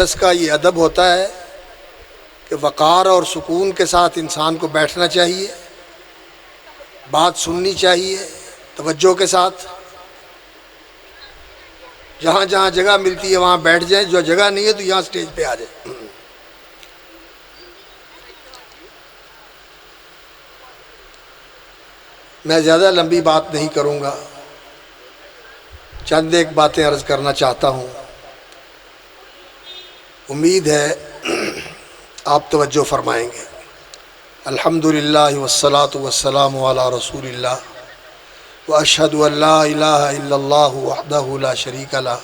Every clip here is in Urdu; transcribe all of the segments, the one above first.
اس کا یہ ادب ہوتا ہے کہ وقار اور سکون کے ساتھ انسان کو بیٹھنا چاہیے، بات سننی چاہیے توجہ کے ساتھ۔ جہاں جہاں جگہ ملتی ہے وہاں بیٹھ جائیں، جو جگہ نہیں ہے تو یہاں سٹیج پہ آ جائیں۔ میں زیادہ لمبی بات نہیں کروں گا، چند ایک باتیں عرض کرنا چاہتا ہوں۔ امید ہے آپ توجہ فرمائیں گے۔ الحمدللہ والصلاة والسلام علی رسول اللہ واشہد ان لا الہ الا اللہ وحدہ لا شریک لہ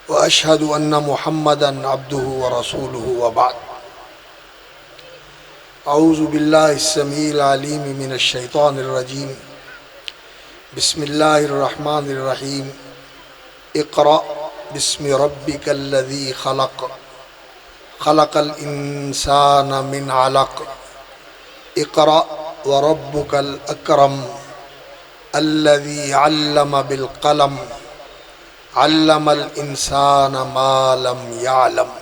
واشہد ان محمدا عبدہ ورسولہ وبعد۔ اعوذ باللہ السمیع العلیم من الشیطان الرجیم، بسم اللہ الرحمن الرحیم۔ اقرأ بسم ربک الذی خلق، خلق الانسان من علق، اقرأ وربک الاکرم، الذی علم بالقلم، علم الانسان ما لم یعلم۔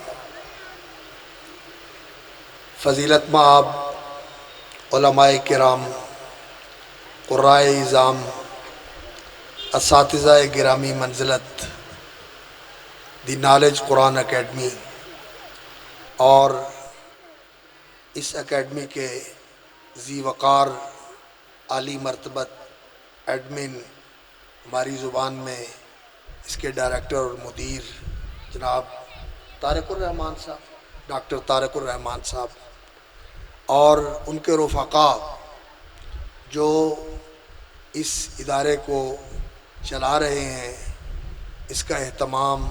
فضیلت مآب علماء کرام، قرائے اعظام، اساتذہ گرامی منزلت، دی نالج قرآن اکیڈمی اور اس اکیڈمی کے ذی وقار عالی مرتبت ایڈمن، ہماری زبان میں اس کے ڈائریکٹر اور مدیر جناب طارق الرحمان صاحب، ڈاکٹر طارق الرحمان صاحب، اور ان کے رفقاء جو اس ادارے کو چلا رہے ہیں، اس کا اہتمام،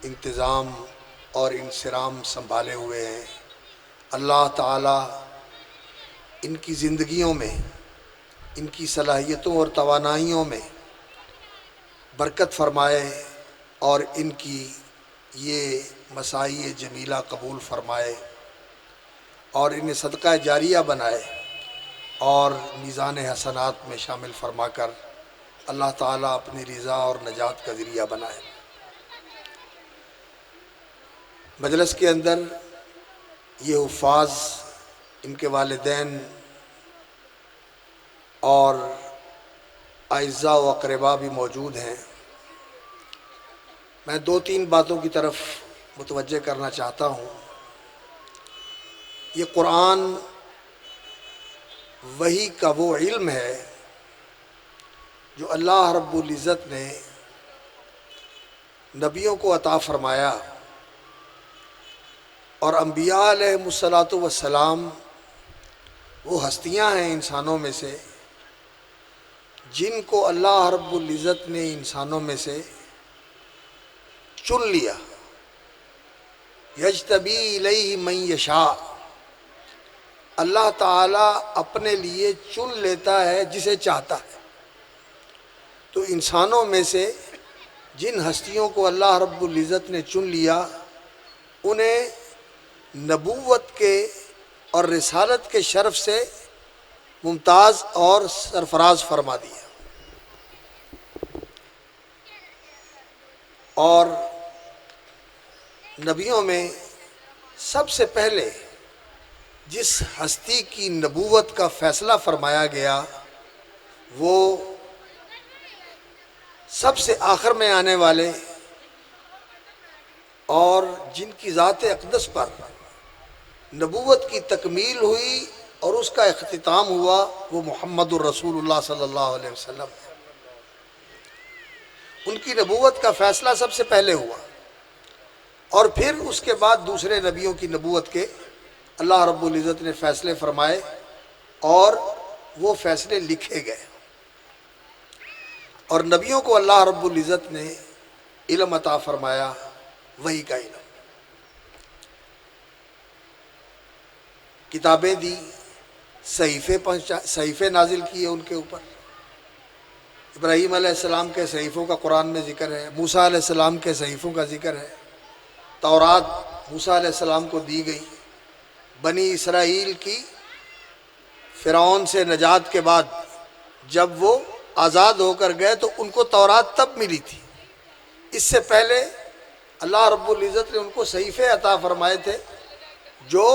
انتظام اور انصرام سنبھالے ہوئے ہیں۔ اللہ تعالی ان کی زندگیوں میں، ان کی صلاحیتوں اور توانائیوں میں برکت فرمائے اور ان کی یہ مساعی جمیلہ قبول فرمائے اور انہیں صدقہ جاریہ بنائے اور میزان حسنات میں شامل فرما کر اللہ تعالیٰ اپنی رضا اور نجات کا ذریعہ بنائے۔ مجلس کے اندر یہ حفاظ، ان کے والدین اور اعزاء و اقرباء بھی موجود ہیں۔ میں دو تین باتوں کی طرف متوجہ کرنا چاہتا ہوں۔ یہ قرآن وحی کا وہ علم ہے جو اللہ رب العزت نے نبیوں کو عطا فرمایا، اور انبیاء علیہم الصلاۃ والسلام وہ ہستیاں ہیں انسانوں میں سے جن کو اللہ رب العزت نے انسانوں میں سے چن لیا۔ یجتبی الیہ من یشاء، اللہ تعالیٰ اپنے لیے چن لیتا ہے جسے چاہتا ہے۔ تو انسانوں میں سے جن ہستیوں کو اللہ رب العزت نے چن لیا، انہیں نبوت کے اور رسالت کے شرف سے ممتاز اور سرفراز فرما دیا۔ اور نبیوں میں سب سے پہلے جس ہستی کی نبوت کا فیصلہ فرمایا گیا، وہ سب سے آخر میں آنے والے اور جن کی ذات اقدس پر نبوت کی تکمیل ہوئی اور اس کا اختتام ہوا، وہ محمد الرسول اللہ صلی اللہ علیہ وسلم۔ ان کی نبوت کا فیصلہ سب سے پہلے ہوا، اور پھر اس کے بعد دوسرے نبیوں کی نبوت کے اللہ رب العزت نے فیصلے فرمائے اور وہ فیصلے لکھے گئے۔ اور نبیوں کو اللہ رب العزت نے علم عطا فرمایا، وحی کا علم، کتابیں دی، صحیفے نازل کیے ان کے اوپر۔ ابراہیم علیہ السلام کے صحیفوں کا قرآن میں ذکر ہے، موسیٰ علیہ السلام کے صحیفوں کا ذکر ہے۔ تورات موسیٰ علیہ السلام کو دی گئی۔ بنی اسرائیل کی فرعون سے نجات کے بعد جب وہ آزاد ہو کر گئے تو ان کو تورات تب ملی تھی، اس سے پہلے اللہ رب العزت نے ان کو صحیفے عطا فرمائے تھے جو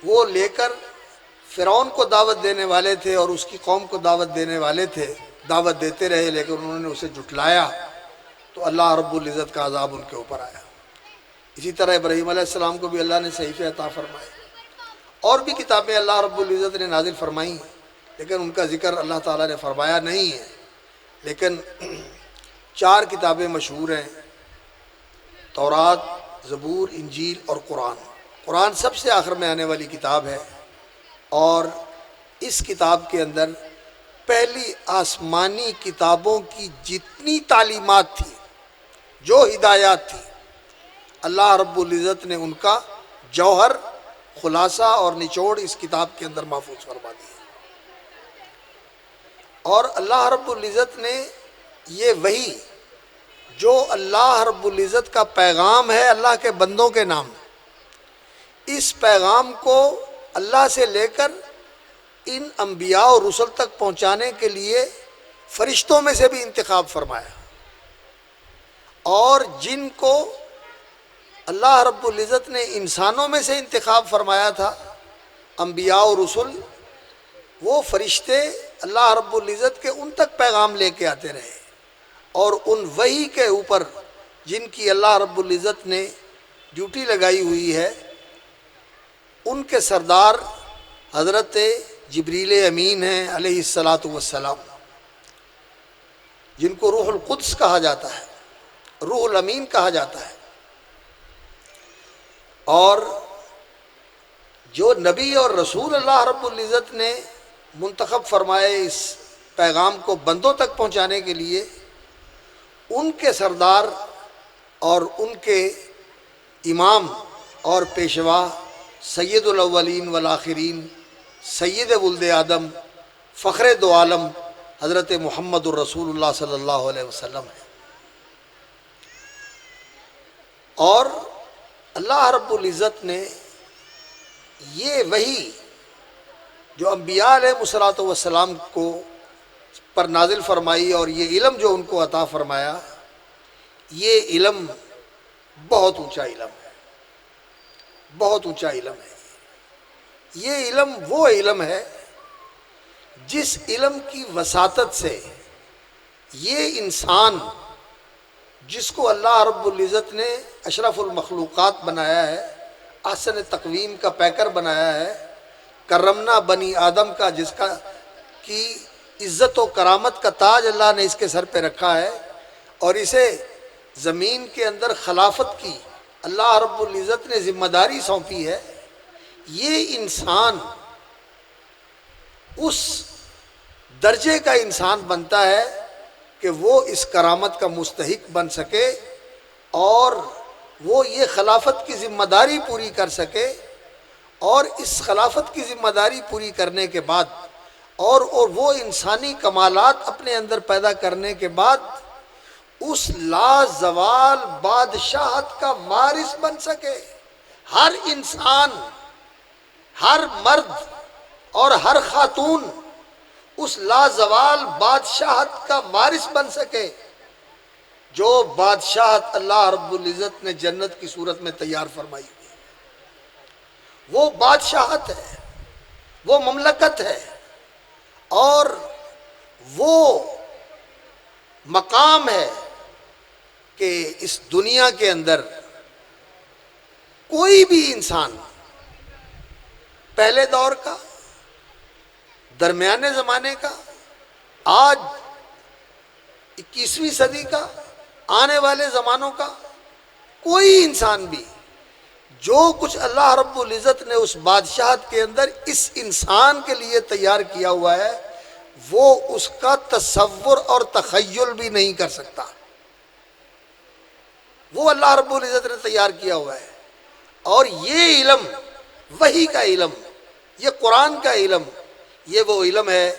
وہ لے کر فرعون کو دعوت دینے والے تھے اور اس کی قوم کو دعوت دینے والے تھے، دعوت دیتے رہے لیکن انہوں نے اسے جھٹلایا تو اللہ رب العزت کا عذاب ان کے اوپر آیا۔ اسی طرح ابراہیم علیہ السلام کو بھی اللہ نے صحیفے عطا فرمائے، اور بھی کتابیں اللہ رب العزت نے نازل فرمائی لیکن ان کا ذکر اللہ تعالیٰ نے فرمایا نہیں ہے۔ لیکن 4 کتابیں مشہور ہیں، تورات، زبور، انجیل اور قرآن۔ قرآن سب سے آخر میں آنے والی کتاب ہے، اور اس کتاب کے اندر پہلی آسمانی کتابوں کی جتنی تعلیمات تھی، جو ہدایات تھی، اللہ رب العزت نے ان کا جوہر، خلاصہ اور نچوڑ اس کتاب کے اندر محفوظ فرما دیا۔ اور اللہ رب العزت نے یہ وحی جو اللہ رب العزت کا پیغام ہے اللہ کے بندوں کے نام، اس پیغام کو اللہ سے لے کر ان انبیاء اور رسل تک پہنچانے کے لیے فرشتوں میں سے بھی انتخاب فرمایا، اور جن کو اللہ رب العزت نے انسانوں میں سے انتخاب فرمایا تھا، انبیاء و رسل، وہ فرشتے اللہ رب العزت کے ان تک پیغام لے کے آتے رہے، اور ان وحی کے اوپر جن کی اللہ رب العزت نے ڈیوٹی لگائی ہوئی ہے، ان کے سردار حضرت جبریل امین ہیں علیہ الصلاۃ والسلام، جن کو روح القدس کہا جاتا ہے، روح الامین کہا جاتا ہے۔ اور جو نبی اور رسول اللہ رب العزت نے منتخب فرمائے اس پیغام کو بندوں تک پہنچانے کے لیے، ان کے سردار اور ان کے امام اور پیشوا سید الاولین والآخرین، سید ولد آدم، فخر دو عالم حضرت محمد الرسول اللہ صلی اللہ علیہ وسلم ہے۔ اور اللہ رب العزت نے یہ وحی جو انبیاء علیہ الصلوۃ والسلام کو پر نازل فرمائی اور یہ علم جو ان کو عطا فرمایا، یہ علم بہت اونچا علم ہے، بہت اونچا علم ہے۔ یہ علم وہ علم ہے جس علم کی وساطت سے یہ انسان، جس کو اللہ رب العزت نے اشرف المخلوقات بنایا ہے، احسن تقویم کا پیکر بنایا ہے، کرمنا بنی آدم کا، جس کا کی عزت و کرامت کا تاج اللہ نے اس کے سر پہ رکھا ہے، اور اسے زمین کے اندر خلافت کی اللہ رب العزت نے ذمہ داری سونپی ہے۔ یہ انسان اس درجے کا انسان بنتا ہے کہ وہ اس کرامت کا مستحق بن سکے اور وہ یہ خلافت کی ذمہ داری پوری کر سکے، اور اس خلافت کی ذمہ داری پوری کرنے کے بعد اور وہ انسانی کمالات اپنے اندر پیدا کرنے کے بعد اس لازوال بادشاہت کا وارث بن سکے۔ ہر انسان، ہر مرد اور ہر خاتون اس لازوال بادشاہت کا وارث بن سکے جو بادشاہت اللہ رب العزت نے جنت کی صورت میں تیار فرمائی ہوئی ہے۔ وہ بادشاہت ہے، وہ مملکت ہے، اور وہ مقام ہے کہ اس دنیا کے اندر کوئی بھی انسان، پہلے دور کا، درمیانے زمانے کا، آج 21ویں صدی کا، آنے والے زمانوں کا، کوئی انسان بھی جو کچھ اللہ رب العزت نے اس بادشاہت کے اندر اس انسان کے لیے تیار کیا ہوا ہے، وہ اس کا تصور اور تخیل بھی نہیں کر سکتا۔ وہ اللہ رب العزت نے تیار کیا ہوا ہے، اور یہ علم، وحی کا علم، یہ قرآن کا علم، یہ وہ علم ہے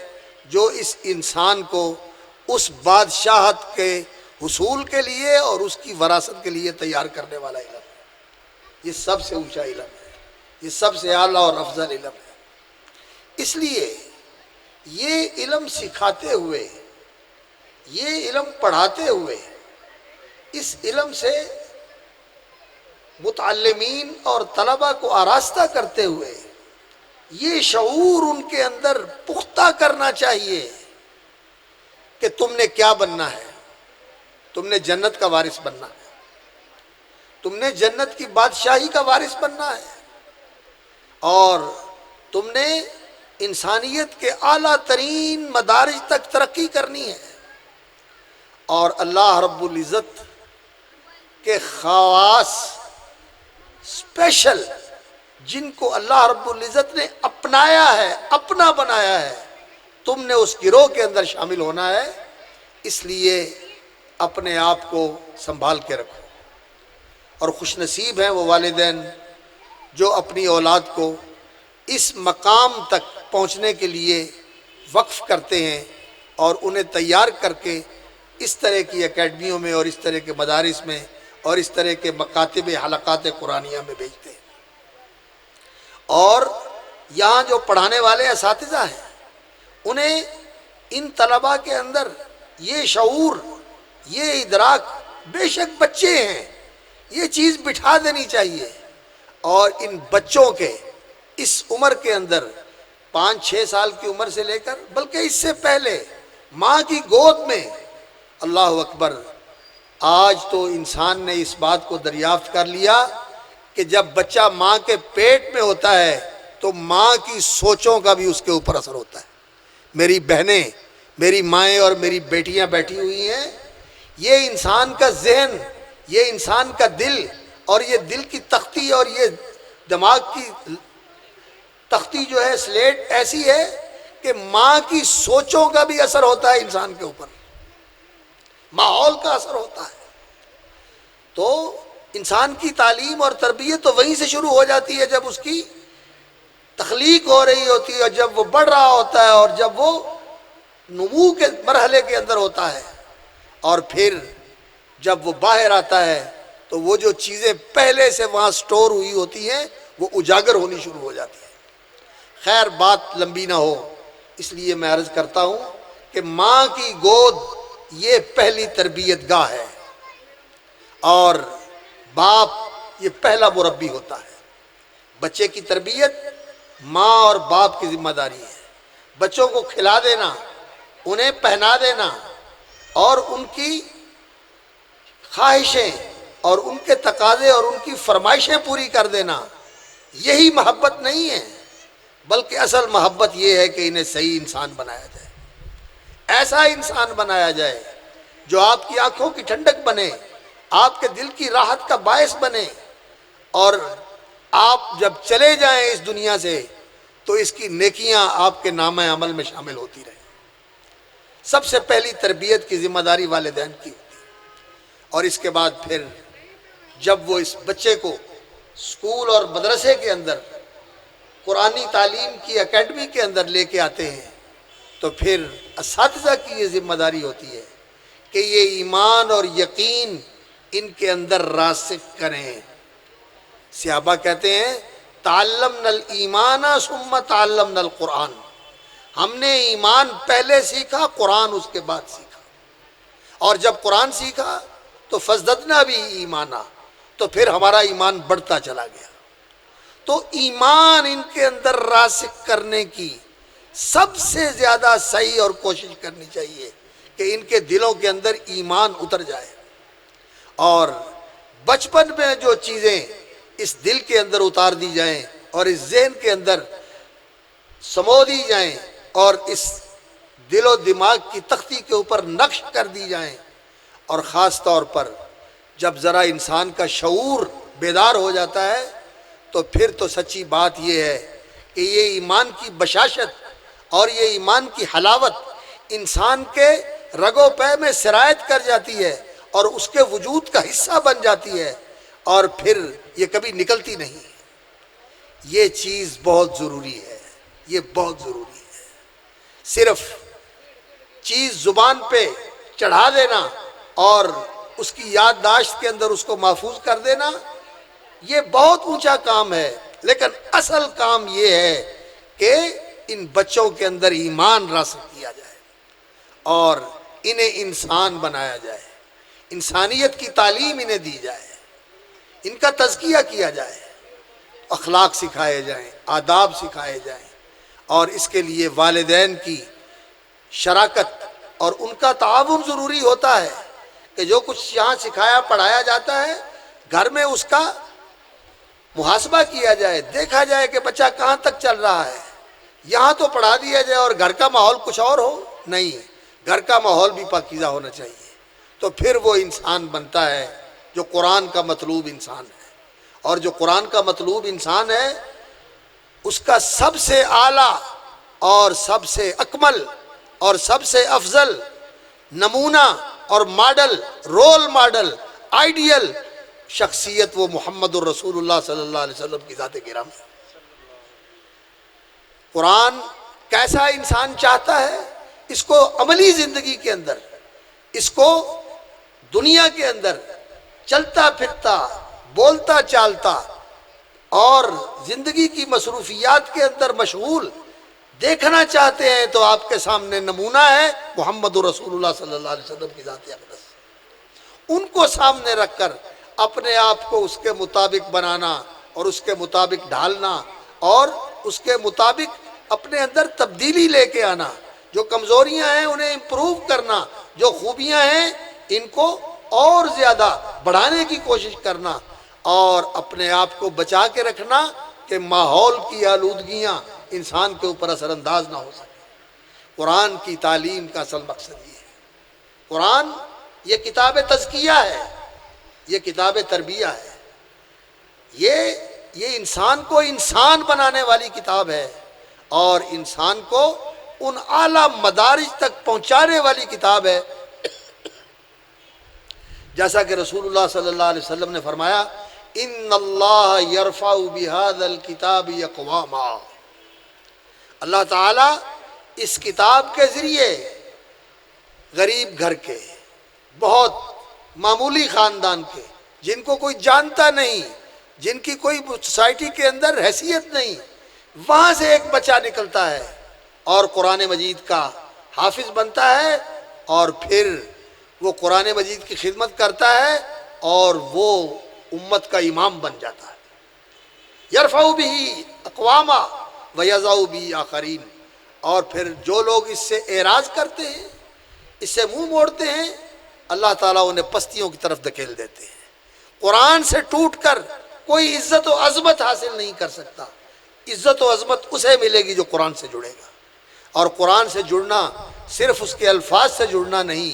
جو اس انسان کو اس بادشاہت کے حصول کے لیے اور اس کی وراثت کے لیے تیار کرنے والا علم ہے۔ یہ سب سے اونچا علم ہے، یہ سب سے اعلیٰ اور افضل علم ہے۔ اس لیے یہ علم سکھاتے ہوئے، یہ علم پڑھاتے ہوئے، اس علم سے متعلمین اور طلبہ کو آراستہ کرتے ہوئے یہ شعور ان کے اندر پختہ کرنا چاہیے کہ تم نے کیا بننا ہے. تم نے جنت کا وارث بننا ہے، تم نے جنت کی بادشاہی کا وارث بننا ہے، اور تم نے انسانیت کے اعلیٰ ترین مدارج تک ترقی کرنی ہے. اور اللہ رب العزت کے خواص اسپیشل جن کو اللہ رب العزت نے اپنایا ہے، اپنا بنایا ہے، تم نے اس گروہ کے اندر شامل ہونا ہے. اس لیے اپنے آپ کو سنبھال کے رکھو. اور خوش نصیب ہیں وہ والدین جو اپنی اولاد کو اس مقام تک پہنچنے کے لیے وقف کرتے ہیں اور انہیں تیار کر کے اس طرح کی اکیڈمیوں میں اور اس طرح کے مدارس میں اور اس طرح کے مکاتب حلقات قرآنیہ میں بھیجتے ہیں. اور یہاں جو پڑھانے والے اساتذہ ہیں انہیں ان طلباء کے اندر یہ شعور، یہ ادراک، بے شک بچے ہیں، یہ چیز بٹھا دینی چاہیے. اور ان بچوں کے اس عمر کے اندر 5-6 سال کی عمر سے لے کر بلکہ اس سے پہلے ماں کی گود میں، اللہ اکبر، آج تو انسان نے اس بات کو دریافت کر لیا کہ جب بچہ ماں کے پیٹ میں ہوتا ہے تو ماں کی سوچوں کا بھی اس کے اوپر اثر ہوتا ہے. میری بہنیں، میری مائیں اور میری بیٹیاں بیٹھی ہوئی ہیں، یہ انسان کا ذہن، یہ انسان کا دل، اور یہ دل کی تختی اور یہ دماغ کی تختی جو ہے، سلیٹ ایسی ہے کہ ماں کی سوچوں کا بھی اثر ہوتا ہے انسان کے اوپر، ماحول کا اثر ہوتا ہے. تو انسان کی تعلیم اور تربیت تو وہیں سے شروع ہو جاتی ہے جب اس کی تخلیق ہو رہی ہوتی ہے، اور جب وہ بڑھ رہا ہوتا ہے، اور جب وہ نمو کے مرحلے کے اندر ہوتا ہے. اور پھر جب وہ باہر آتا ہے تو وہ جو چیزیں پہلے سے وہاں سٹور ہوئی ہوتی ہیں وہ اجاگر ہونی شروع ہو جاتی ہے. خیر بات لمبی نہ ہو، اس لیے میں عرض کرتا ہوں کہ ماں کی گود یہ پہلی تربیت گاہ ہے، اور باپ یہ پہلا مربی ہوتا ہے. بچے کی تربیت ماں اور باپ کی ذمہ داری ہے. بچوں کو کھلا دینا، انہیں پہنا دینا، اور ان کی خواہشیں اور ان کے تقاضے اور ان کی فرمائشیں پوری کر دینا، یہی محبت نہیں ہے. بلکہ اصل محبت یہ ہے کہ انہیں صحیح انسان بنایا جائے، ایسا انسان بنایا جائے جو آپ کی آنکھوں کی ٹھنڈک بنے، آپ کے دل کی راحت کا باعث بنے، اور آپ جب چلے جائیں اس دنیا سے تو اس کی نیکیاں آپ کے نامہ عمل میں شامل ہوتی رہیں. سب سے پہلی تربیت کی ذمہ داری والدین کی ہوتی ہے. اور اس کے بعد پھر جب وہ اس بچے کو اسکول اور مدرسے کے اندر قرآنی تعلیم کی اکیڈمی کے اندر لے کے آتے ہیں تو پھر اساتذہ کی یہ ذمہ داری ہوتی ہے کہ یہ ایمان اور یقین ان کے اندر راسخ کریں. صحابہ کہتے ہیں تعلمنا الایمان ثم تعلمنا القرآن، ہم نے ایمان پہلے سیکھا، قرآن اس کے بعد سیکھا. اور جب قرآن سیکھا تو فزددنا بھی ایمانا، تو پھر ہمارا ایمان بڑھتا چلا گیا. تو ایمان ان کے اندر راسخ کرنے کی سب سے زیادہ صحیح اور کوشش کرنی چاہیے کہ ان کے دلوں کے اندر ایمان اتر جائے. اور بچپن میں جو چیزیں اس دل کے اندر اتار دی جائیں اور اس ذہن کے اندر سمو دی جائیں اور اس دل و دماغ کی تختی کے اوپر نقش کر دی جائیں، اور خاص طور پر جب ذرا انسان کا شعور بیدار ہو جاتا ہے تو پھر تو سچی بات یہ ہے کہ یہ ایمان کی بشاشت اور یہ ایمان کی حلاوت انسان کے رگ و پے میں سرایت کر جاتی ہے اور اس کے وجود کا حصہ بن جاتی ہے، اور پھر یہ کبھی نکلتی نہیں. یہ چیز بہت ضروری ہے، یہ بہت ضروری ہے. صرف چیز زبان پہ چڑھا دینا اور اس کی یادداشت کے اندر اس کو محفوظ کر دینا یہ بہت اونچا کام ہے، لیکن اصل کام یہ ہے کہ ان بچوں کے اندر ایمان راسخ کیا جائے اور انہیں انسان بنایا جائے، انسانیت کی تعلیم انہیں دی جائے. ان کا تزکیہ کیا جائے، اخلاق سکھائے جائیں، آداب سکھائے جائیں، اور اس کے لیے والدین کی شراکت اور ان کا تعاون ضروری ہوتا ہے کہ جو کچھ یہاں سکھایا پڑھایا جاتا ہے گھر میں اس کا محاسبہ کیا جائے، دیکھا جائے کہ بچہ کہاں تک چل رہا ہے۔ یہاں تو پڑھا دیا جائے اور گھر کا ماحول کچھ اور ہو، نہیں، گھر کا ماحول بھی پاکیزہ ہونا چاہیے، تو پھر وہ انسان بنتا ہے جو قرآن کا مطلوب انسان ہے۔ اور جو قرآن کا مطلوب انسان ہے اس کا سب سے اعلیٰ اور سب سے اکمل اور سب سے افضل نمونہ اور ماڈل، رول ماڈل، آئیڈیل شخصیت وہ محمد الرسول اللہ صلی اللہ علیہ وسلم کی ذات گرامی ہے۔ قرآن کیسا انسان چاہتا ہے، اس کو عملی زندگی کے اندر، اس کو دنیا کے اندر چلتا پھرتا، بولتا چالتا اور زندگی کی مصروفیات کے اندر مشغول دیکھنا چاہتے ہیں، تو آپ کے سامنے نمونہ ہے محمد رسول اللہ صلی اللہ علیہ وسلم کی ذات اقدس۔ ان کو سامنے رکھ کر اپنے آپ کو اس کے مطابق بنانا اور اس کے مطابق ڈھالنا اور اس کے مطابق اپنے اندر تبدیلی لے کے آنا، جو کمزوریاں ہیں انہیں امپروو کرنا، جو خوبیاں ہیں ان کو اور زیادہ بڑھانے کی کوشش کرنا، اور اپنے آپ کو بچا کے رکھنا کہ ماحول کی آلودگیاں انسان کے اوپر اثر انداز نہ ہو سکے۔ قرآن کی تعلیم کا اصل مقصد یہ ہے۔ قرآن یہ کتاب تزکیہ ہے، یہ کتاب تربیہ ہے، یہ انسان کو انسان بنانے والی کتاب ہے، اور انسان کو ان اعلیٰ مدارج تک پہنچانے والی کتاب ہے، جیسا کہ رسول اللہ صلی اللہ علیہ وسلم نے فرمایا ان اللہ یرفع بہذا الکتاب اقواما، اللہ تعالیٰ اس کتاب کے ذریعے غریب گھر کے، بہت معمولی خاندان کے، جن کو کوئی جانتا نہیں، جن کی کوئی سوسائٹی کے اندر حیثیت نہیں، وہاں سے ایک بچہ نکلتا ہے اور قرآن مجید کا حافظ بنتا ہے، اور پھر وہ قرآن مجید کی خدمت کرتا ہے اور وہ امت کا امام بن جاتا ہے۔ یرفع بہ اقواما ویضع بہ آخرین، اور پھر جو لوگ اس سے اعراض کرتے ہیں، اس سے منہ موڑتے ہیں، اللہ تعالیٰ انہیں پستیوں کی طرف دھکیل دیتے ہیں۔ قرآن سے ٹوٹ کر کوئی عزت و عظمت حاصل نہیں کر سکتا۔ عزت و عظمت اسے ملے گی جو قرآن سے جڑے گا، اور قرآن سے جڑنا صرف اس کے الفاظ سے جڑنا نہیں،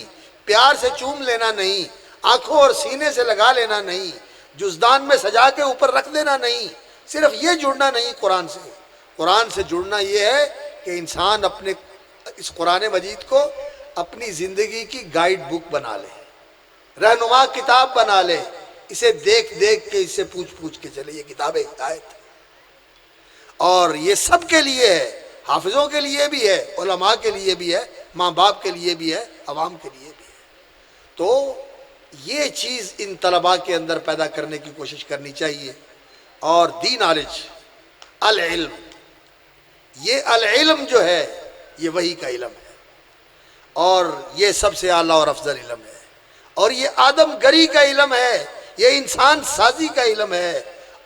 پیار سے چوم لینا نہیں، آنکھوں اور سینے سے لگا لینا نہیں، جزدان میں سجا کے اوپر رکھ دینا نہیں، صرف یہ جڑنا نہیں۔ قرآن سے جڑنا یہ ہے کہ انسان اپنے اس قرآن مجید کو اپنی زندگی کی گائیڈ بک بنا لے، رہنما کتاب بنا لے، اسے دیکھ دیکھ کے، اس سے پوچھ پوچھ کے چلے۔ یہ کتاب ہدایت ہے، اور یہ سب کے لیے ہے، حافظوں کے لیے بھی ہے، علماء کے لیے بھی ہے، ماں باپ کے لیے بھی ہے، عوام کے لیے بھی ہے۔ تو یہ چیز ان طلباء کے اندر پیدا کرنے کی کوشش کرنی چاہیے۔ اور دی نالج، العلم، یہ العلم جو ہے یہ وحی کا علم ہے، اور یہ سب سے اعلیٰ اور افضل علم ہے، اور یہ آدم گری کا علم ہے، یہ انسان سازی کا علم ہے،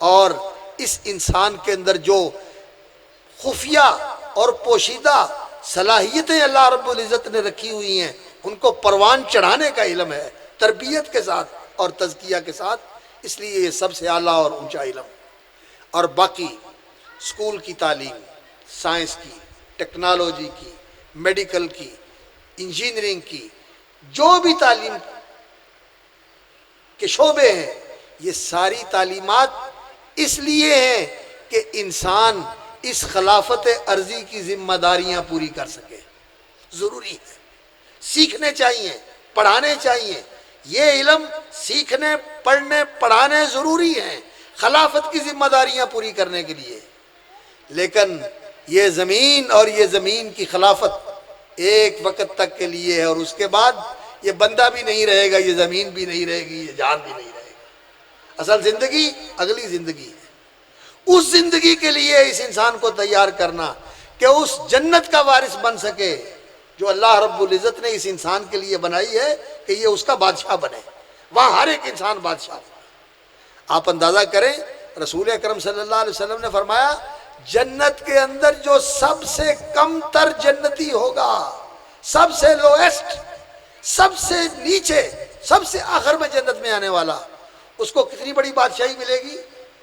اور اس انسان کے اندر جو خفیہ اور پوشیدہ صلاحیتیں اللہ رب العزت نے رکھی ہوئی ہیں ان کو پروان چڑھانے کا علم ہے، تربیت کے ساتھ اور تزکیہ کے ساتھ۔ اس لیے یہ سب سے اعلیٰ اور اونچا علم ہے۔ اور باقی اسکول کی تعلیم، سائنس کی، ٹیکنالوجی کی، میڈیکل کی، انجینئرنگ کی، جو بھی تعلیم کے شعبے ہیں، یہ ساری تعلیمات اس لیے ہیں کہ انسان اس خلافت ارضی کی ذمہ داریاں پوری کر سکے۔ ضروری ہے، سیکھنے چاہیے، پڑھانے چاہیے، یہ علم سیکھنے، پڑھنے، پڑھانے ضروری ہیں خلافت کی ذمہ داریاں پوری کرنے کے لیے۔ لیکن یہ زمین اور یہ زمین کی خلافت ایک وقت تک کے لیے ہے، اور اس کے بعد یہ بندہ بھی نہیں رہے گا، یہ زمین بھی نہیں رہے گی، یہ جان بھی نہیں رہے گا۔ اصل زندگی اگلی زندگی ہے۔ اس زندگی کے لیے اس انسان کو تیار کرنا کہ اس جنت کا وارث بن سکے جو اللہ رب العزت نے اس انسان کے لیے بنائی ہے، کہ یہ اس کا بادشاہ بنے، وہاں ہر ایک انسان بادشاہ۔ آپ اندازہ کریں، رسول اکرم صلی اللہ علیہ وسلم نے فرمایا جنت کے اندر جو سب سے کم تر جنتی ہوگا، سب سے لویسٹ، سب سے نیچے، سب سے آخر میں جنت میں آنے والا، اس کو کتنی بڑی بادشاہی ملے گی؟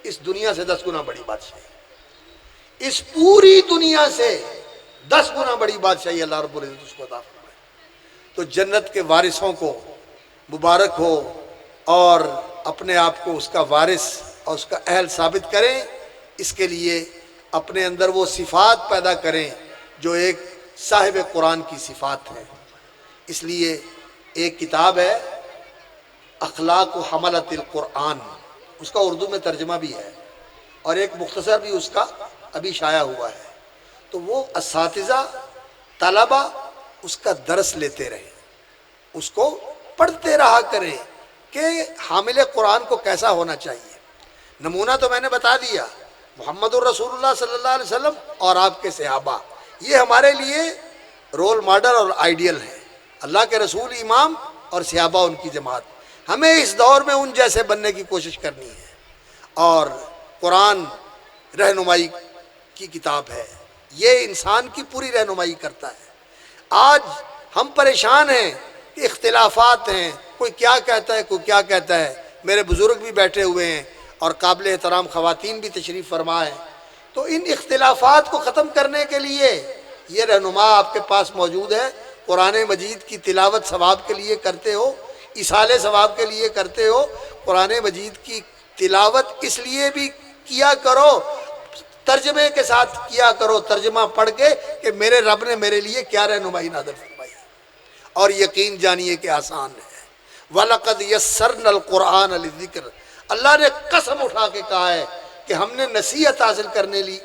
اس دنیا سے 10 گنا بڑی بادشاہی، اس پوری دنیا سے 10 گنا بڑی بادشاہی اللہ رب العزت اس کو عطا فرمائے۔ تو جنت کے وارثوں کو مبارک ہو، اور اپنے آپ کو اس کا وارث اور اس کا اہل ثابت کریں، اس کے لیے اپنے اندر وہ صفات پیدا کریں جو ایک صاحب قرآن کی صفات ہیں۔ اس لیے ایک کتاب ہے اخلاق و حملۃ القرآن، اس کا اردو میں ترجمہ بھی ہے، اور ایک مختصر بھی اس کا ابھی شائع ہوا ہے۔ تو وہ اساتذہ طلبہ اس کا درس لیتے رہیں، اس کو پڑھتے رہا کریں کہ حامل قرآن کو کیسا ہونا چاہیے۔ نمونہ تو میں نے بتا دیا، محمد الرسول اللہ صلی اللہ علیہ وسلم اور آپ کے صحابہ، یہ ہمارے لیے رول ماڈل اور آئیڈیل ہیں۔ اللہ کے رسول امام اور صحابہ ان کی جماعت، ہمیں اس دور میں ان جیسے بننے کی کوشش کرنی ہے۔ اور قرآن رہنمائی کی کتاب ہے، یہ انسان کی پوری رہنمائی کرتا ہے۔ آج ہم پریشان ہیں کہ اختلافات ہیں، کوئی کیا کہتا ہے، کوئی کیا کہتا ہے۔ میرے بزرگ بھی بیٹھے ہوئے ہیں اور قابل احترام خواتین بھی تشریف فرما ہیں، تو ان اختلافات کو ختم کرنے کے لیے یہ رہنما آپ کے پاس موجود ہے۔ قرآن مجید کی تلاوت ثواب کے لیے کرتے ہو، اصالے ثواب کے لیے کرتے ہو، قرآن مجید کی تلاوت اس لیے بھی کیا کرو، ترجمے کے ساتھ کیا کرو، ترجمہ پڑھ کے کہ میرے رب نے میرے لیے کیا رہنمائی نازل فرمائی، اور یقین جانیے کہ آسان ہے۔ وَلَقَدْ يَسَّرْنَا الْقُرْآنَ لِلذِّكْرِ، اللہ نے قسم اٹھا کے کہا ہے کہ ہم نے نصیحت حاصل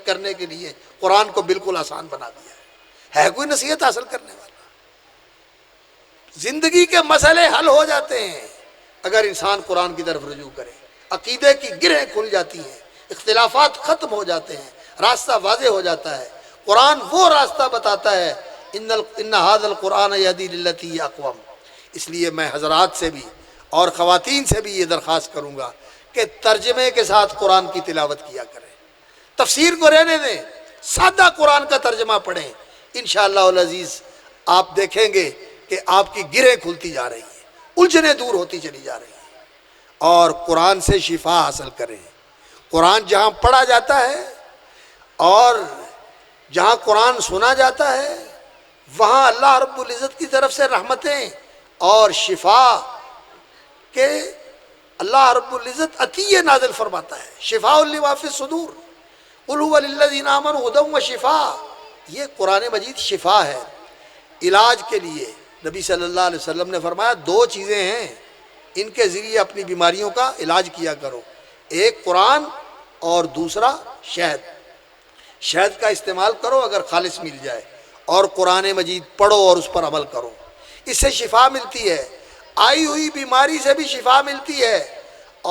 کرنے کے لیے قرآن کو بالکل آسان بنا دیا ہے کوئی نصیحت حاصل کرنے والا؟ زندگی کے مسئلے حل ہو جاتے ہیں اگر انسان قرآن کی طرف رجوع کرے، عقیدے کی گرہیں کھل جاتی ہیں، اختلافات ختم ہو جاتے ہیں، راستہ واضح ہو جاتا ہے۔ قرآن وہ راستہ بتاتا ہے، ان ھذا القرآن یہدی للتی ہی اقوم۔ اس لیے میں حضرات سے بھی اور خواتین سے بھی یہ درخواست کروں گا کہ ترجمے کے ساتھ قرآن کی تلاوت کیا کریں، تفسیر کو رہنے دیں، سادہ قرآن کا ترجمہ پڑھیں، انشاءاللہ العزیز آپ دیکھیں گے کہ آپ کی گرہیں کھلتی جا رہی ہیں، الجھنیں دور ہوتی چلی جا رہی ہیں، اور قرآن سے شفا حاصل کریں۔ قرآن جہاں پڑھا جاتا ہے اور جہاں قرآن سنا جاتا ہے، وہاں اللہ رب العزت کی طرف سے رحمتیں اور شفا کے اللہ رب العزت عطیہ نازل فرماتا ہے۔ شفاء لما فی الصدور، قل هو للذین آمنوا ھدی وشفاء، یہ قرآن مجید شفا ہے علاج کے لیے۔ نبی صلی اللہ علیہ وسلم نے فرمایا 2 چیزیں ہیں، ان کے ذریعے اپنی بیماریوں کا علاج کیا کرو، ایک قرآن اور دوسرا شہد۔ شہد کا استعمال کرو اگر خالص مل جائے، اور قرآن مجید پڑھو اور اس پر عمل کرو، اس سے شفا ملتی ہے، آئی ہوئی بیماری سے بھی شفا ملتی ہے،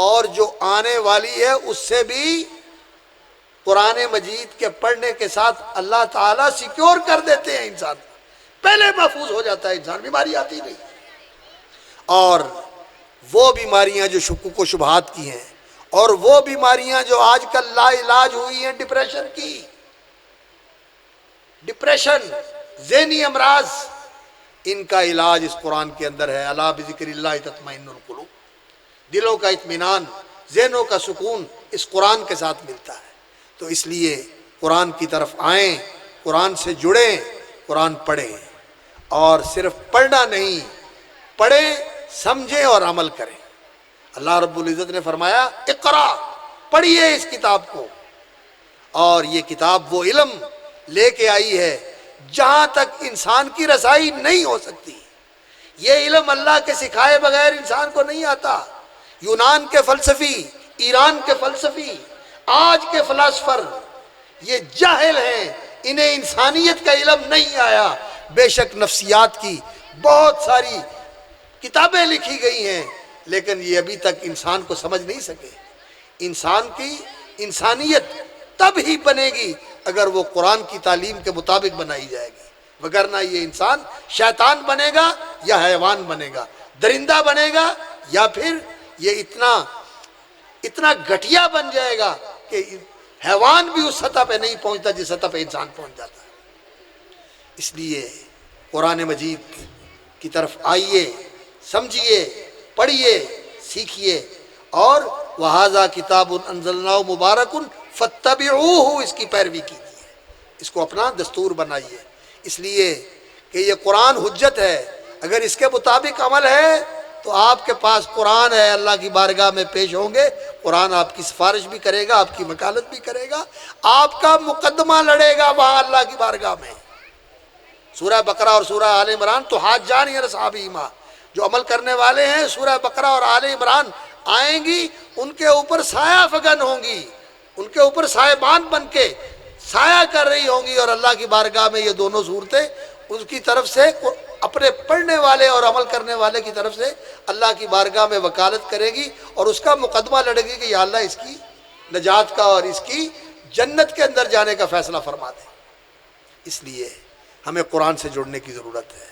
اور جو آنے والی ہے اس سے بھی قرآن مجید کے پڑھنے کے ساتھ اللہ تعالیٰ سیکیور کر دیتے ہیں انسان کو، پہلے محفوظ ہو جاتا ہے انسان، بیماری آتی نہیں۔ اور وہ بیماریاں جو شکوک و شبہات کی ہیں، اور وہ بیماریاں جو آج کل لا علاج ہوئی ہیں، ڈپریشن کی، ڈپریشن، ذہنی امراض، ان کا علاج اس قرآن کے اندر ہے۔ الا بذکر اللہ تطمئن القلوب، دلوں کا اطمینان، ذہنوں کا سکون اس قرآن کے ساتھ ملتا ہے۔ تو اس لیے قرآن کی طرف آئیں، قرآن سے جڑیں، قرآن پڑھیں، اور صرف پڑھنا نہیں، پڑھیں، سمجھیں اور عمل کریں۔ اللہ رب العزت نے فرمایا اقرا، پڑھیے اس کتاب کو، اور یہ کتاب وہ علم لے کے آئی ہے جہاں تک انسان کی رسائی نہیں ہو سکتی۔ یہ علم اللہ کے سکھائے بغیر انسان کو نہیں آتا۔ یونان کے فلسفی، ایران کے فلسفی، آج کے فلاسفر یہ جاہل ہیں، انہیں انسانیت کا علم نہیں آیا۔ بے شک نفسیات کی بہت ساری کتابیں لکھی گئی ہیں، لیکن یہ ابھی تک انسان کو سمجھ نہیں سکے۔ انسان کی انسانیت تب ہی بنے گی اگر وہ قرآن کی تعلیم کے مطابق بنائی جائے گی، وگرنہ یہ انسان شیطان بنے گا یا حیوان بنے گا، درندہ بنے گا، یا پھر یہ اتنا اتنا گھٹیا بن جائے گا کہ حیوان بھی اس سطح پہ نہیں پہنچتا جس سطح پہ انسان پہنچ جاتا ہے۔ اس لیے قرآن مجید کی طرف آئیے، سمجھیے، پڑھیے، سیکھیے، اور وَهَذَا كِتَابٌ أَنزَلْنَاهُ مُبَارَكٌ فَاتَّبِعُوهُ، اس کی پیروی کیجیے، اس کو اپنا دستور بنائیے، اس لیے کہ یہ قرآن حجت ہے۔ اگر اس کے مطابق عمل ہے تو آپ کے پاس قرآن ہے، اللہ کی بارگاہ میں پیش ہوں گے، قرآن آپ کی سفارش بھی کرے گا، آپ کی وکالت بھی کرے گا، آپ کا مقدمہ لڑے گا وہاں اللہ کی بارگاہ میں۔ سورہ بقرہ اور سورہ آل عمران تو حاجان یا اصحابہما، جو عمل کرنے والے ہیں سورہ بقرہ اور آل عمران آئیں گی، ان کے اوپر سایہ فگن ہوں گی، ان کے اوپر سائبان بن کے سایہ کر رہی ہوں گی، اور اللہ کی بارگاہ میں یہ دونوں صورتیں اس کی طرف سے، اپنے پڑھنے والے اور عمل کرنے والے کی طرف سے اللہ کی بارگاہ میں وکالت کرے گی، اور اس کا مقدمہ لڑے گی کہ یا اللہ اس کی نجات کا اور اس کی جنت کے اندر جانے کا فیصلہ فرما دے۔ اس لیے ہمیں قرآن سے جڑنے کی ضرورت ہے۔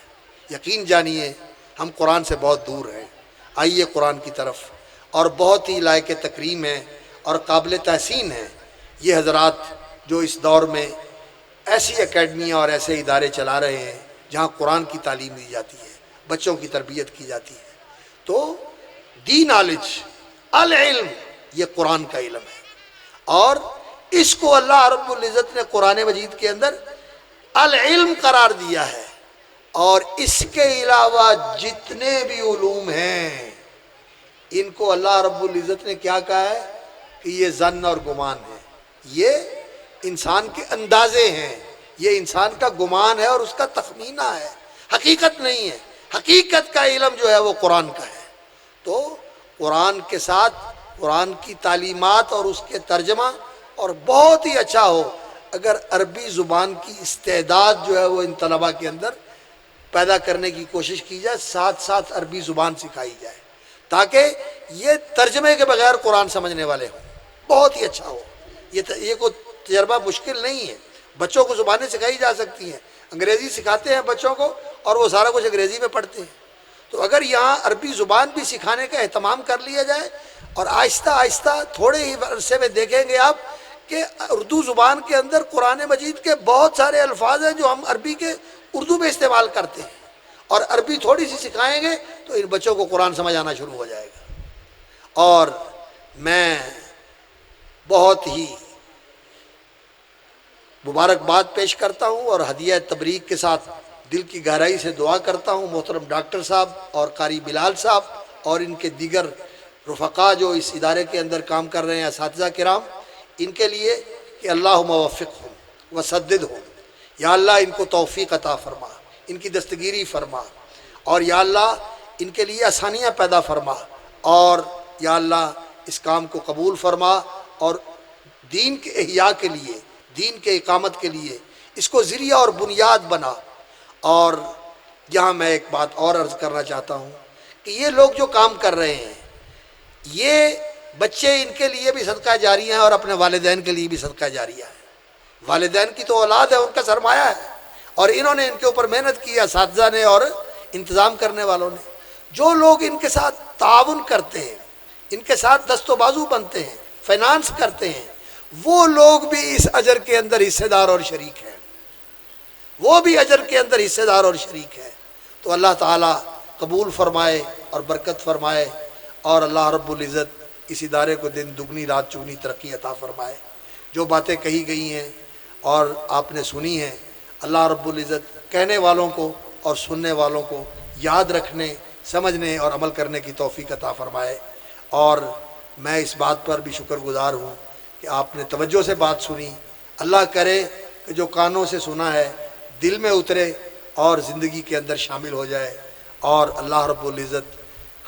یقین جانیے ہم قرآن سے بہت دور ہیں۔ آئیے قرآن کی طرف، اور بہت ہی لائق تکریم ہے اور قابل تحسین ہے یہ حضرات جو اس دور میں ایسی اکیڈمیاں اور ایسے ادارے چلا رہے ہیں جہاں قرآن کی تعلیم دی جاتی ہے، بچوں کی تربیت کی جاتی ہے۔ تو دی نالج، العلم، یہ قرآن کا علم ہے، اور اس کو اللہ رب العزت نے قرآن مجید کے اندر العلم قرار دیا ہے، اور اس کے علاوہ جتنے بھی علوم ہیں ان کو اللہ رب العزت نے کیا کہا ہے کہ یہ ظن اور گمان ہے، یہ انسان کے اندازے ہیں، یہ انسان کا گمان ہے اور اس کا تخمینہ ہے، حقیقت نہیں ہے۔ حقیقت کا علم جو ہے وہ قرآن کا ہے۔ تو قرآن کے ساتھ قرآن کی تعلیمات اور اس کے ترجمہ، اور بہت ہی اچھا ہو اگر عربی زبان کی استعداد جو ہے وہ ان طلباء کے اندر پیدا کرنے کی کوشش کی جائے، ساتھ ساتھ عربی زبان سکھائی جائے، تاکہ یہ ترجمے کے بغیر قرآن سمجھنے والے ہوں۔ بہت ہی اچھا ہو، یہ کوئی تجربہ مشکل نہیں ہے، بچوں کو زبانیں سکھائی جا سکتی ہیں۔ انگریزی سکھاتے ہیں بچوں کو اور وہ سارا کچھ انگریزی میں پڑھتے ہیں، تو اگر یہاں عربی زبان بھی سکھانے کا اہتمام کر لیا جائے، اور آہستہ آہستہ تھوڑے ہی عرصے میں دیکھیں گے آپ کہ اردو زبان کے اندر قرآن مجید کے بہت سارے الفاظ ہیں جو ہم عربی کے اردو میں استعمال کرتے ہیں، اور عربی تھوڑی سی سکھائیں گے تو ان بچوں کو قرآن سمجھ آنا شروع ہو جائے گا۔ اور میں بہت ہی مبارکباد پیش کرتا ہوں اور ہدیہ تبریک کے ساتھ دل کی گہرائی سے دعا کرتا ہوں محترم ڈاکٹر صاحب اور قاری بلال صاحب اور ان کے دیگر رفقا جو اس ادارے کے اندر کام کر رہے ہیں، اساتذہ کرام، ان کے لیے کہ اللہ موفق ہوں وسدد ہوں، یا اللہ ان کو توفیق عطا فرما، ان کی دستگیری فرما، اور یا اللہ ان کے لیے آسانیاں پیدا فرما، اور یا اللہ اس کام کو قبول فرما، اور دین کے احیاء کے لیے، دین کے اقامت کے لیے اس کو ذریعہ اور بنیاد بنا۔ اور یہاں میں ایک بات اور عرض کرنا چاہتا ہوں کہ یہ لوگ جو کام کر رہے ہیں، یہ بچے ان کے لیے بھی صدقہ جاریہ ہیں اور اپنے والدین کے لیے بھی صدقہ جاریہ ہے۔ والدین کی تو اولاد ہے، ان کا سرمایہ ہے، اور انہوں نے ان کے اوپر محنت کی، اساتذہ نے اور انتظام کرنے والوں نے۔ جو لوگ ان کے ساتھ تعاون کرتے ہیں، ان کے ساتھ دست و بازو بنتے ہیں، فائنانس کرتے ہیں، وہ لوگ بھی اس اجر کے اندر حصے دار اور شریک ہیں، وہ بھی اجر کے اندر حصے دار اور شریک ہے۔ تو اللہ تعالیٰ قبول فرمائے اور برکت فرمائے، اور اللہ رب العزت اس ادارے کو دن دگنی رات چگنی ترقی عطا فرمائے۔ جو باتیں کہی گئی ہیں اور آپ نے سنی ہیں، اللہ رب العزت کہنے والوں کو اور سننے والوں کو یاد رکھنے، سمجھنے اور عمل کرنے کی توفیق عطا فرمائے۔ اور میں اس بات پر بھی شکر گزار ہوں کہ آپ نے توجہ سے بات سنی۔ اللہ کرے کہ جو کانوں سے سنا ہے دل میں اترے اور زندگی کے اندر شامل ہو جائے، اور اللہ رب العزت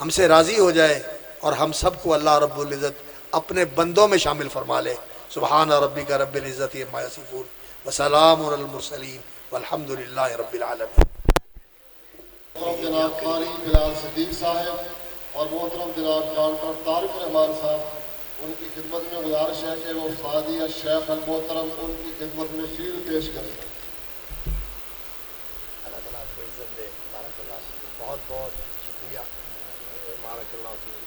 ہم سے راضی ہو جائے، اور ہم سب کو اللہ رب العزت اپنے بندوں میں شامل فرما لے۔ سبحان ربک رب العزت عما یصفون وسلام علی المرسلین والحمد للہ رب العالمین۔ جناب قاری بلال صدیق صاحب اور محترم جناب ڈاکٹر طارق رحمان صاحب، ان کی خدمت میں گزارش ہے کہ وہ سعدی شیخ المحترم ان کی خدمت میں شیر پیش کریں۔ اللہ تعالیٰ آپ کو عزت دے، بارک اللہ فیک، بہت بہت شکریہ، بارک اللہ فیک۔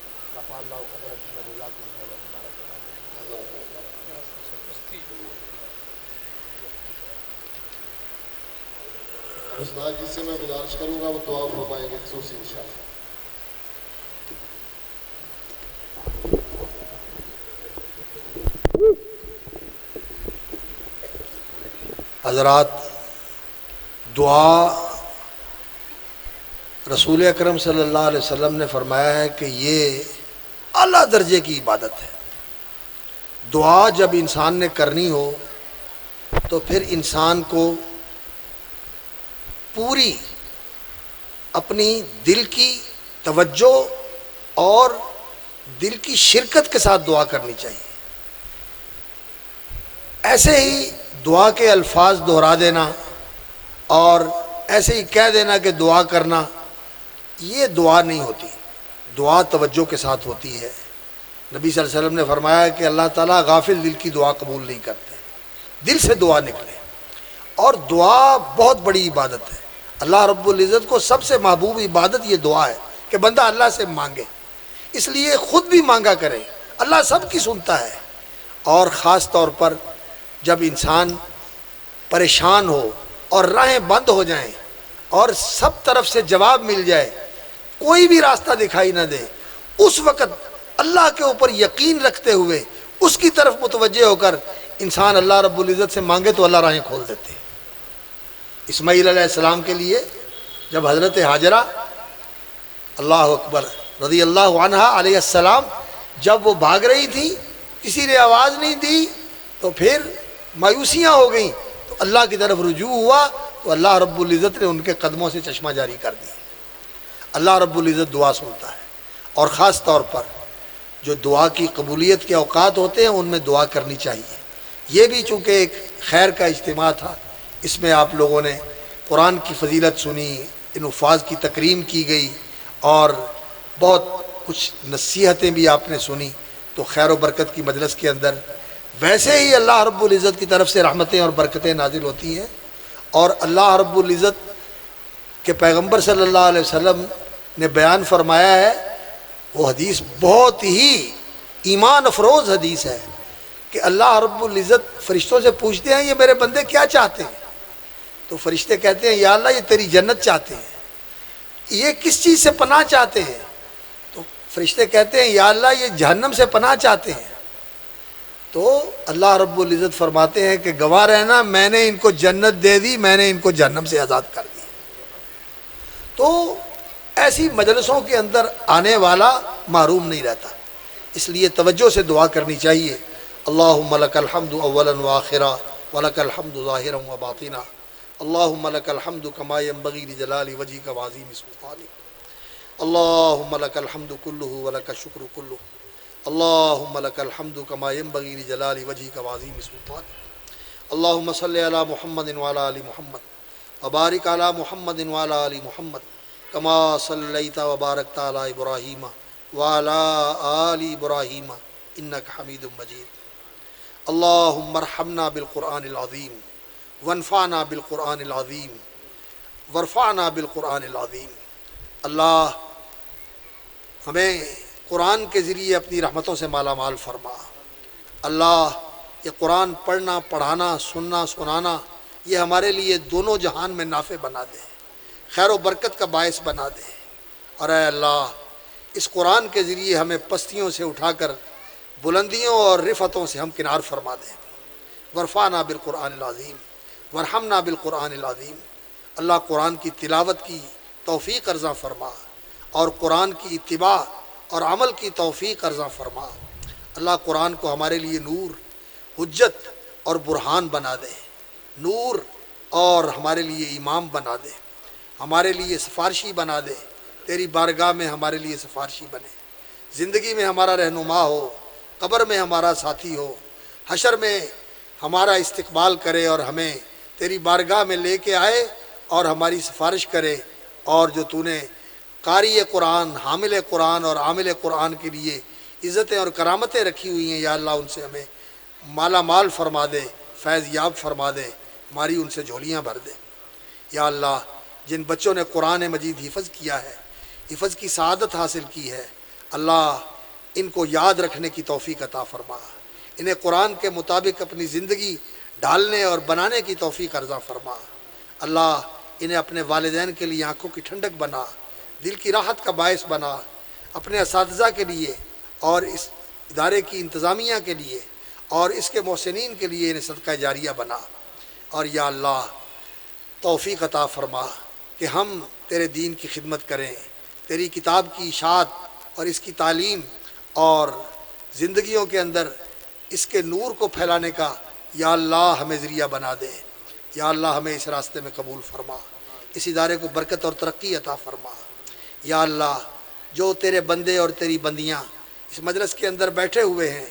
استاد جس سے میں گزارش کروں گا وہ دعا فرمائیں گے خصوصی انشاءاللہ. حضرات، دعا رسول اکرم صلی اللہ علیہ وسلم نے فرمایا ہے کہ یہ اعلیٰ درجے کی عبادت ہے. دعا جب انسان نے کرنی ہو تو پھر انسان کو پوری اپنی دل کی توجہ اور دل کی شرکت کے ساتھ دعا کرنی چاہیے. ایسے ہی دعا کے الفاظ دہرا دینا اور ایسے ہی کہہ دینا کہ دعا کرنا، یہ دعا نہیں ہوتی. دعا توجہ کے ساتھ ہوتی ہے. نبی صلی اللہ علیہ وسلم نے فرمایا کہ اللہ تعالیٰ غافل دل کی دعا قبول نہیں کرتے. دل سے دعا نکلے. اور دعا بہت بڑی عبادت ہے. اللہ رب العزت کو سب سے محبوب عبادت یہ دعا ہے کہ بندہ اللہ سے مانگے. اس لیے خود بھی مانگا کرے. اللہ سب کی سنتا ہے. اور خاص طور پر جب انسان پریشان ہو اور راہیں بند ہو جائیں اور سب طرف سے جواب مل جائے، کوئی بھی راستہ دکھائی نہ دے، اس وقت اللہ کے اوپر یقین رکھتے ہوئے اس کی طرف متوجہ ہو کر انسان اللہ رب العزت سے مانگے تو اللہ راہیں کھول دیتے ہیں. اسماعیل علیہ السلام کے لیے جب حضرت ہاجرہ اللہ اکبر رضی اللہ عنہ علیہ السلام جب وہ بھاگ رہی تھی، کسی نے آواز نہیں دی تو پھر مایوسیاں ہو گئیں، تو اللہ کی طرف رجوع ہوا تو اللہ رب العزت نے ان کے قدموں سے چشمہ جاری کر دیا. اللہ رب العزت دعا سنتا ہے. اور خاص طور پر جو دعا کی قبولیت کے اوقات ہوتے ہیں ان میں دعا کرنی چاہیے. یہ بھی چونکہ ایک خیر کا اجتماع تھا، اس میں آپ لوگوں نے قرآن کی فضیلت سنی، ان الفاظ کی تکریم کی گئی اور بہت کچھ نصیحتیں بھی آپ نے سنی، تو خیر و برکت کی مجلس کے اندر ویسے ہی اللہ رب العزت کی طرف سے رحمتیں اور برکتیں نازل ہوتی ہیں. اور اللہ رب العزت کے پیغمبر صلی اللہ علیہ وسلم نے بیان فرمایا ہے، وہ حدیث بہت ہی ایمان افروز حدیث ہے کہ اللہ رب العزت فرشتوں سے پوچھتے ہیں یہ میرے بندے کیا چاہتے ہیں؟ تو فرشتے کہتے ہیں یا اللہ یہ تیری جنت چاہتے ہیں. یہ کس چیز سے پناہ چاہتے ہیں؟ تو فرشتے کہتے ہیں یا اللہ یہ جہنم سے پناہ چاہتے ہیں. تو اللہ رب العزت فرماتے ہیں کہ گواہ رہنا میں نے ان کو جنت دے دی، میں نے ان کو جہنم سے آزاد کر دی. تو ایسی مجلسوں کے اندر آنے والا محروم نہیں رہتا. اس لیے توجہ سے دعا کرنی چاہیے. اللہم لک الحمد اولا وآخرا ولک الحمد ظاہرا وباطنا اللہم لک الحمد کما ینبغی لجلال وجہک وعظیم سلطانک اللہم لک الحمد کلہ ولک الشکر کلہ اللہم لک الحمد کما ینبغی لجلال وجہک وعظیم سلطانک اللہم صلی علی محمد وعلی آل محمد وبارک علی محمد وعلی آل محمد کما صلیت وبارکت علی ابراہیم وعلی آل ابراہیم انک حمید مجید. اللہم ارحمنا بالقرآن العظیم وانفعنا بالقرآن العظیم وارفعنا بالقرآن العظیم. اللہ ہمیں قرآن کے ذریعے اپنی رحمتوں سے مالا مال فرما. اللہ یہ قرآن پڑھنا، پڑھانا، سننا، سنانا یہ ہمارے لیے دونوں جہان میں نافع بنا دے، خیر و برکت کا باعث بنا دے. اور اے اللہ اس قرآن کے ذریعے ہمیں پستیوں سے اٹھا کر بلندیوں اور رفتوں سے ہم کنار فرما دے. ورفعنا بالقرآن العظیم ورحمنا بالقرآن العظیم. اللہ قرآن کی تلاوت کی توفیق عرضہ فرما اور قرآن کی اتباع اور عمل کی توفیق عرضہ فرما. اللہ قرآن کو ہمارے لیے نور، حجت اور برہان بنا دے. نور اور ہمارے لیے امام بنا دے، ہمارے لیے سفارشی بنا دے. تیری بارگاہ میں ہمارے لیے سفارشی بنے. زندگی میں ہمارا رہنما ہو، قبر میں ہمارا ساتھی ہو، حشر میں ہمارا استقبال کرے اور ہمیں تیری بارگاہ میں لے کے آئے اور ہماری سفارش کرے. اور جو تو نے قاری قرآن، حامل قرآن اور عامل قرآن کے لیے عزتیں اور کرامتیں رکھی ہوئی ہیں، یا اللہ ان سے ہمیں مالا مال فرما دے، فیض یاب فرما دے، ہماری ان سے جھولیاں بھر دے. یا اللہ جن بچوں نے قرآن مجید حفظ کیا ہے، حفظ کی سعادت حاصل کی ہے، اللہ ان کو یاد رکھنے کی توفیق عطا فرما، انہیں قرآن کے مطابق اپنی زندگی ڈھالنے اور بنانے کی توفیق عطا فرما۔ اللہ انہیں اپنے والدین کے لیے آنکھوں کی ٹھنڈک بنا، دل کی راحت کا باعث بنا، اپنے اساتذہ کے لیے اور اس ادارے کی انتظامیہ کے لیے اور اس کے محسنین کے لیے انہیں صدقہ جاریہ بنا۔ اور یا اللہ توفیق عطا فرما کہ ہم تیرے دین کی خدمت کریں، تیری کتاب کی اشاعت اور اس کی تعلیم اور زندگیوں کے اندر اس کے نور کو پھیلانے کا یا اللہ ہمیں ذریعہ بنا دے۔ یا اللہ ہمیں اس راستے میں قبول فرما، اس ادارے کو برکت اور ترقی عطا فرما۔ یا اللہ جو تیرے بندے اور تیری بندیاں اس مجلس کے اندر بیٹھے ہوئے ہیں،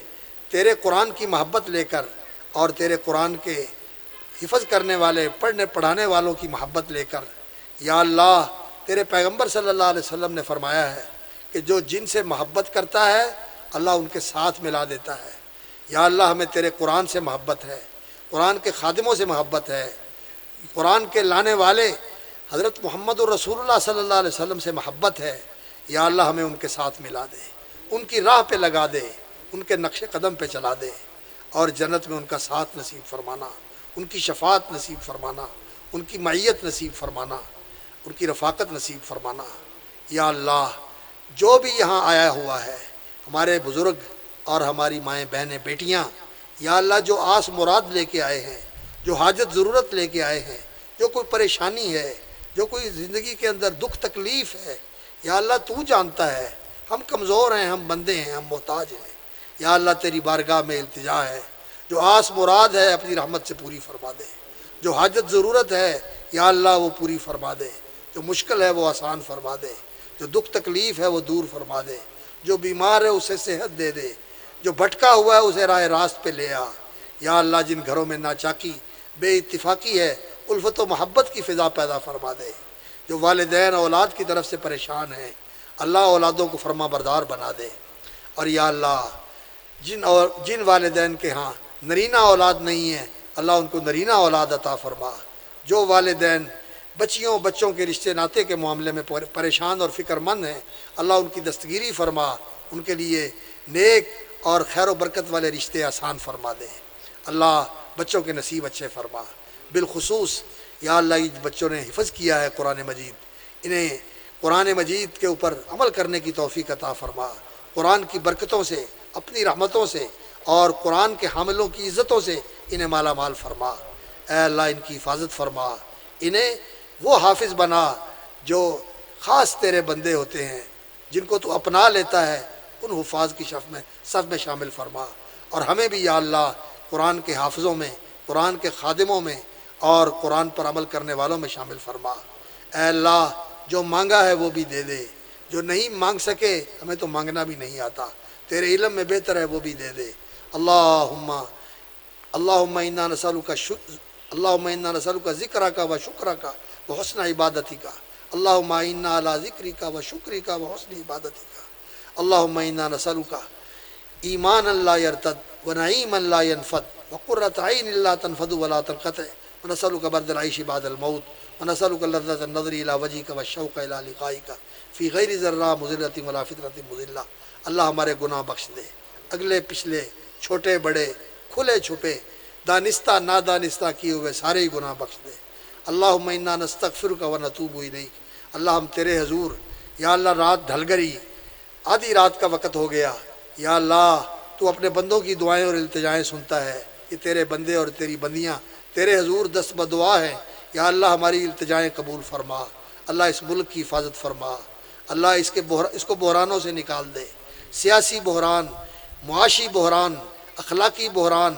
تیرے قرآن کی محبت لے کر اور تیرے قرآن کے حفظ کرنے والے پڑھنے پڑھانے والوں کی محبت لے کر، یا اللہ تیرے پیغمبر صلی اللہ علیہ وسلم نے فرمایا ہے کہ جو جن سے محبت کرتا ہے اللہ ان کے ساتھ ملا دیتا ہے۔ یا اللہ ہمیں تیرے قرآن سے محبت ہے، قرآن کے خادموں سے محبت ہے، قرآن کے لانے والے حضرت محمد الرسول اللہ صلی اللہ علیہ وسلم سے محبت ہے۔ یا اللہ ہمیں ان کے ساتھ ملا دے، ان کی راہ پہ لگا دے، ان کے نقش قدم پہ چلا دے، اور جنت میں ان کا ساتھ نصیب فرمانا، ان کی شفاعت نصیب فرمانا، ان کی معیت نصیب فرمانا، ان کی رفاقت نصیب فرمانا۔ یا اللہ جو بھی یہاں آیا ہوا ہے، ہمارے بزرگ اور ہماری مائیں بہنیں بیٹیاں، یا اللہ جو آس مراد لے کے آئے ہیں، جو حاجت ضرورت لے کے آئے ہیں، جو کوئی پریشانی ہے، جو کوئی زندگی کے اندر دکھ تکلیف ہے، یا اللہ تو جانتا ہے، ہم کمزور ہیں، ہم بندے ہیں، ہم محتاج ہیں۔ یا اللہ تیری بارگاہ میں التجا ہے، جو آس مراد ہے اپنی رحمت سے پوری فرما دے، جو حاجت ضرورت ہے یا اللہ وہ پوری فرما دے، جو مشکل ہے وہ آسان فرما دے، جو دکھ تکلیف ہے وہ دور فرما دے، جو بیمار ہے اسے صحت دے دے، جو بھٹکا ہوا ہے اسے راہ راست پہ لے آ۔ یا اللہ جن گھروں میں ناچاکی بے اتفاقی ہے، الفت و محبت کی فضا پیدا فرما دے، جو والدین اولاد کی طرف سے پریشان ہیں اللہ اولادوں کو فرما بردار بنا دے۔ اور یا اللہ جن والدین کے ہاں نرینہ اولاد نہیں ہے اللہ ان کو نرینہ اولاد عطا فرما، جو والدین بچوں کے رشتے ناطے کے معاملے میں پریشان اور فکر مند ہیں اللہ ان کی دستگیری فرما، ان کے لیے نیک اور خیر و برکت والے رشتے آسان فرما دے۔ اللہ بچوں کے نصیب اچھے فرما، بالخصوص یا اللہ یہ بچوں نے حفظ کیا ہے قرآن مجید، انہیں قرآن مجید کے اوپر عمل کرنے کی توفیق عطا فرما، قرآن کی برکتوں سے، اپنی رحمتوں سے اور قرآن کے حاملوں کی عزتوں سے انہیں مالا مال فرما۔ اے اللہ ان کی حفاظت فرما، انہیں وہ حافظ بنا جو خاص تیرے بندے ہوتے ہیں، جن کو تو اپنا لیتا ہے، ان حفاظ کی صف میں شامل فرما، اور ہمیں بھی یا اللہ قرآن کے حافظوں میں، قرآن کے خادموں میں اور قرآن پر عمل کرنے والوں میں شامل فرما۔ اے اللہ جو مانگا ہے وہ بھی دے دے، جو نہیں مانگ سکے ہمیں تو مانگنا بھی نہیں آتا، تیرے علم میں بہتر ہے وہ بھی دے دے۔ اللہم انا نسألک ذکرک و شکرک و حسن عبادتک، اللہم انا علی ذکرک و شکرک و حسن عبادتک، اللہم انا نسألک ایمانا لا یرتد و نعیما لا ینفد و قرۃ عین لا تنفد ولا تنقطع و نسألک برد العیش بعد الموت و نسألک لذة النظر الی وجهک والشوق الی لقائک فی غیر ضراء مضرۃ ولا فتنۃ مضلہ۔ اللہ ہمارے گناہ بخش دے، اگلے پچھلے، چھوٹے بڑے، کھلے چھپے، دانستہ نادانستہ کیے ہوئے سارے ہی گناہ بخش دے۔ اللہم انا نستغفرک و نتوب الیک، اللہ ہم تیرے حضور، یا اللہ رات ڈھل گئی، آدھی رات کا وقت ہو گیا، یا اللہ تو اپنے بندوں کی دعائیں اور التجائیں سنتا ہے، کہ تیرے بندے اور تیری بندیاں تیرے حضور دست بدعا ہیں، یا اللہ ہماری التجائیں قبول فرما، اللہ اس ملک کی حفاظت فرما، اللہ اس کو بحرانوں سے نکال دے، سیاسی بحران، معاشی بحران، اخلاقی بحران،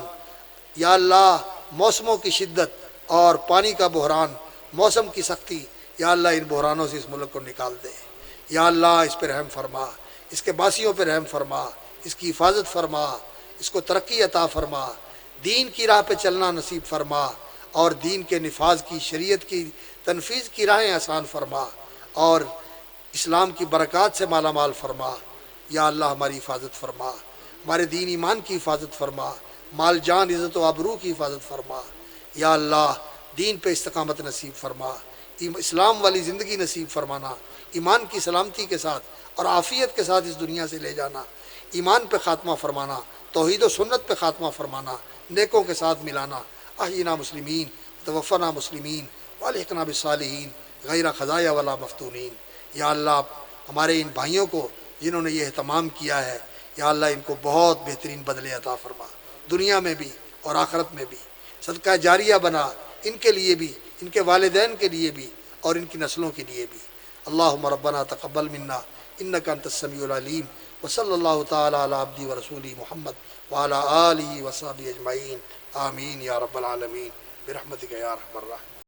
یا اللہ موسموں کی شدت اور پانی کا بحران، موسم کی سختی، یا اللہ ان بحرانوں سے اس ملک کو نکال دے، یا اللہ اس پہ رحم فرما، اس کے باسیوں پہ رحم فرما، اس کی حفاظت فرما، اس کو ترقی عطا فرما، دین کی راہ پہ چلنا نصیب فرما، اور دین کے نفاذ کی، شریعت کی تنفیذ کی راہیں آسان فرما، اور اسلام کی برکات سے مالا مال فرما۔ یا اللہ ہماری حفاظت فرما، ہمارے دین ایمان کی حفاظت فرما، مال جان عزت و آبرو کی حفاظت فرما، یا اللہ دین پہ استقامت نصیب فرما، اسلام والی زندگی نصیب فرمانا، ایمان کی سلامتی کے ساتھ اور عافیت کے ساتھ اس دنیا سے لے جانا، ایمان پہ خاتمہ فرمانا، توحید و سنت پہ خاتمہ فرمانا، نیکوں کے ساتھ ملانا۔ احینا مسلمین توفنا مسلمین والحقنا بالصالحین غیر خزایا ولا مفتونین۔ یا اللہ ہمارے ان بھائیوں کو جنہوں نے یہ اہتمام کیا ہے، یا اللہ ان کو بہت بہترین بدلے عطا فرما، دنیا میں بھی اور آخرت میں بھی، صدقہ جاریہ بنا ان کے لیے بھی، ان کے والدین کے لیے بھی اور ان کی نسلوں کے لیے بھی۔ اللہم ربنا تقبل منا انک انت السمیع العلیم، وصلی اللہ تعالی علی عبدی ورسولی محمد وعلی آلہ وصحبہ اجمعین، آمین یا رب العالمین برحمتک یا ارحم الراحمین۔